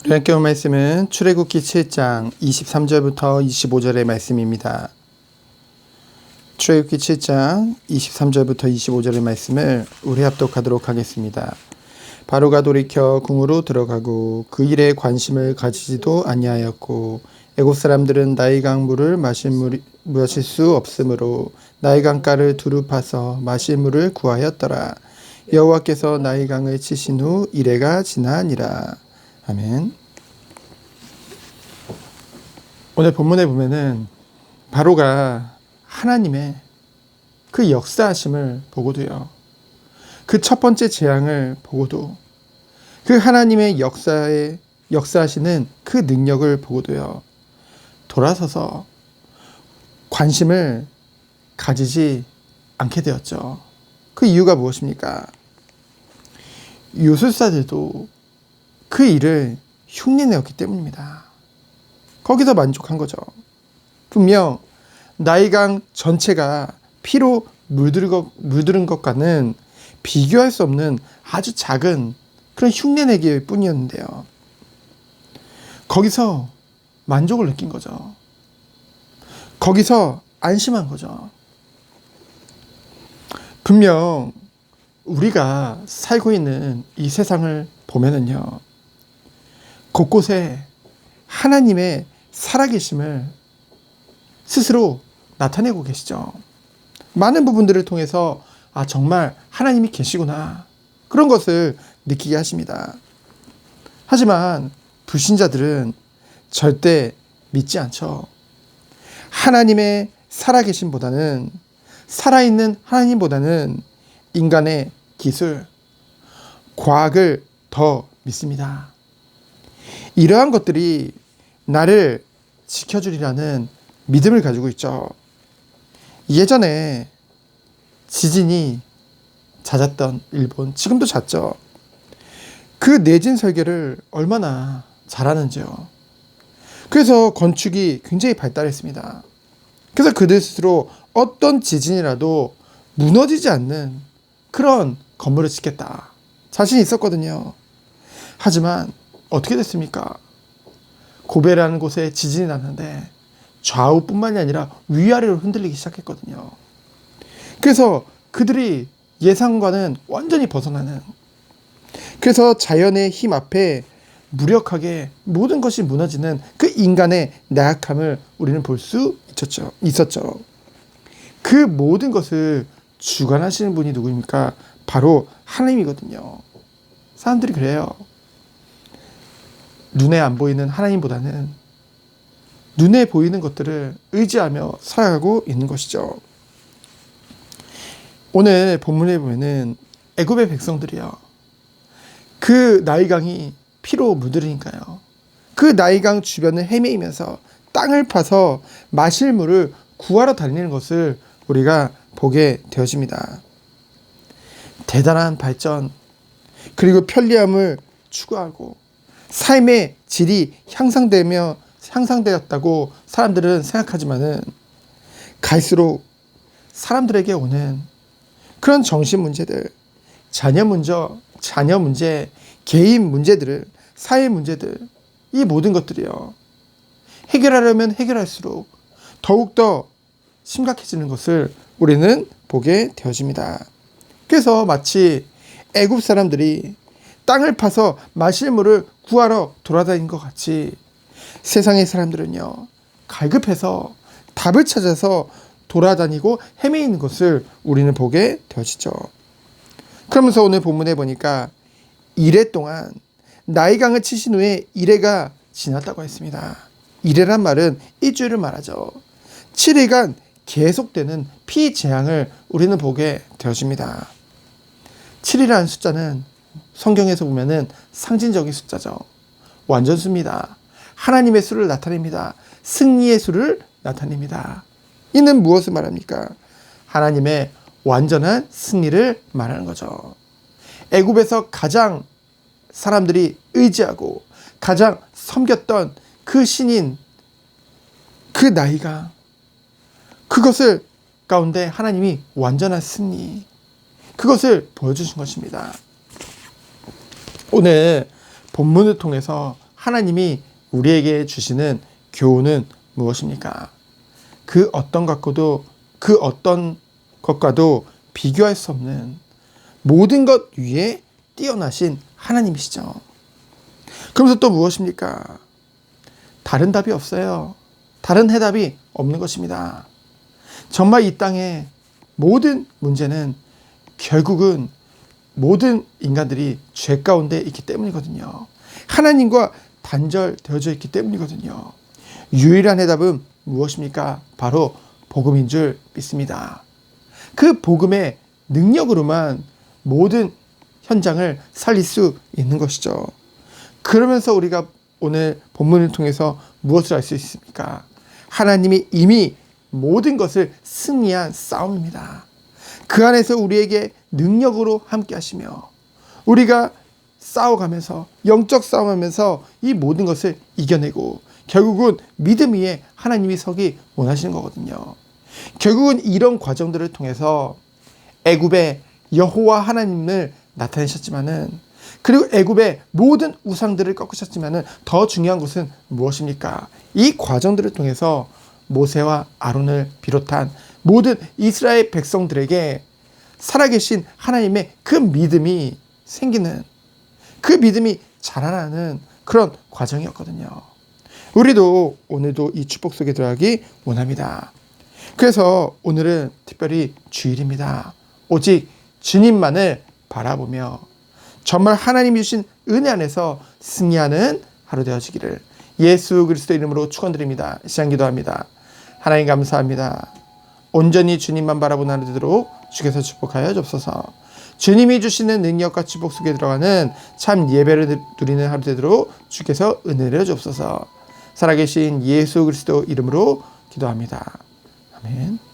우리 함께 본 말씀은 출애굽기 7장 23절부터 25절의 말씀입니다. 출애굽기 7장 23절부터 25절의 말씀을 우리 합독하도록 하겠습니다. 바로가 돌이켜 궁으로 들어가고 그 일에 관심을 가지지도 아니하였고 애굽 사람들은 나일강 물을 마실 수 없으므로 나일강 가를 두루 파서 마실 물을 구하였더라. 여호와께서 나일강을 치신 후 이레가 지나니라. 아멘. 오늘 본문에 보면은 바로가 하나님의 그 역사하심을 보고도요, 그 첫 번째 재앙을 보고도, 그 하나님의 역사하시는 그 능력을 보고도요, 돌아서서 관심을 가지지 않게 되었죠. 그 이유가 무엇입니까? 요술사들도 그 일을 흉내내었기 때문입니다. 거기서 만족한 거죠. 분명 나일강 전체가 피로 물들은 것과는 비교할 수 없는 아주 작은 그런 흉내내기일 뿐이었는데요, 거기서 만족을 느낀 거죠. 거기서 안심한 거죠. 분명 우리가 살고 있는 이 세상을 보면은요, 곳곳에 하나님의 살아계심을 스스로 나타내고 계시죠. 많은 부분들을 통해서 정말 하나님이 계시구나, 그런 것을 느끼게 하십니다. 하지만 불신자들은 절대 믿지 않죠. 하나님의 살아계심보다는, 살아있는 하나님보다는 인간의 기술, 과학을 더 믿습니다. 이러한 것들이 나를 지켜주리라는 믿음을 가지고 있죠. 예전에 지진이 잦았던 일본, 지금도 잦죠. 그 내진 설계를 얼마나 잘하는지요. 그래서 건축이 굉장히 발달했습니다. 그래서 그들 스스로 어떤 지진이라도 무너지지 않는 그런 건물을 짓겠다 자신이 있었거든요. 하지만 어떻게 됐습니까? 고베라는 곳에 지진이 났는데 좌우뿐만이 아니라 위아래로 흔들리기 시작했거든요. 그래서 그들이 예상과는 완전히 벗어나는, 그래서 자연의 힘 앞에 무력하게 모든 것이 무너지는 그 인간의 나약함을 우리는 볼 수 있었죠. 그 모든 것을 주관하시는 분이 누구입니까? 바로 하나님이거든요. 사람들이 그래요. 눈에 안 보이는 하나님보다는 눈에 보이는 것들을 의지하며 살아가고 있는 것이죠. 오늘 본문에 보면은 애굽의 백성들이요, 그 나일강이 피로 물들으니까요, 그 나일강 주변을 헤매이면서 땅을 파서 마실 물을 구하러 다니는 것을 우리가 보게 되어집니다. 대단한 발전, 그리고 편리함을 추구하고 삶의 질이 향상되었다고 사람들은 생각하지만은, 갈수록 사람들에게 오는 그런 정신 문제들, 자녀 문제, 개인 문제들을, 사회 문제들, 이 모든 것들이요, 해결하려면 해결할수록 더욱더 심각해지는 것을 우리는 보게 되어집니다. 그래서 마치 애굽 사람들이 땅을 파서 마실 물을 구하러 돌아다닌 것 같이 세상의 사람들은요, 갈급해서 답을 찾아서 돌아다니고 헤매이는 것을 우리는 보게 되어지죠. 그러면서 오늘 본문에 보니까 이레 동안 나일강을 치신 후에 이레가 지났다고 했습니다. 이레란 말은 일주일을 말하죠. 7일간 계속되는 피재앙을 우리는 보게 되어집니다. 7이라는 숫자는 성경에서 보면은 상징적인 숫자죠. 완전수입니다. 하나님의 수를 나타냅니다. 승리의 수를 나타냅니다. 이는 무엇을 말합니까? 하나님의 완전한 승리를 말하는 거죠. 애굽에서 가장 사람들이 의지하고 가장 섬겼던 그 신인, 그 나일강, 그것을 가운데 하나님이 완전한 승리, 그것을 보여주신 것입니다. 오늘 본문을 통해서 하나님이 우리에게 주시는 교훈은 무엇입니까? 그 어떤 것과도 비교할 수 없는 모든 것 위에 뛰어나신 하나님이시죠. 그러면서 또 무엇입니까? 다른 답이 없어요. 다른 해답이 없는 것입니다. 정말 이 땅의 모든 문제는 결국은 모든 인간들이 죄 가운데 있기 때문이거든요. 하나님과 단절되어져 있기 때문이거든요. 유일한 해답은 무엇입니까? 바로 복음인 줄 믿습니다. 그 복음의 능력으로만 모든 현장을 살릴 수 있는 것이죠. 그러면서 우리가 오늘 본문을 통해서 무엇을 알 수 있습니까? 하나님이 이미 모든 것을 승리한 싸움입니다. 그 안에서 우리에게 능력으로 함께 하시며 우리가 싸워가면서 영적 싸움하면서 이 모든 것을 이겨내고 결국은 믿음 위에 하나님이 서기 원하시는 거거든요. 결국은 이런 과정들을 통해서 애굽의 여호와 하나님을 나타내셨지만은 그리고 애굽의 모든 우상들을 꺾으셨지만은 더 중요한 것은 무엇입니까? 이 과정들을 통해서 모세와 아론을 비롯한 모든 이스라엘 백성들에게 살아계신 하나님의 그 믿음이 생기는, 그 믿음이 자라나는 그런 과정이었거든요. 우리도 오늘도 이 축복 속에 들어가기 원합니다. 그래서 오늘은 특별히 주일입니다. 오직 주님만을 바라보며 정말 하나님이 주신 은혜 안에서 승리하는 하루 되어지기를 예수 그리스도 이름으로 축원드립니다. 시간 기도합니다. 하나님 감사합니다. 온전히 주님만 바라보는 하루 되도록 주께서 축복하여 주옵소서. 주님이 주시는 능력과 축복 속에 들어가는 참 예배를 누리는 하루 되도록 주께서 은혜를 주옵소서. 살아계신 예수 그리스도 이름으로 기도합니다. 아멘.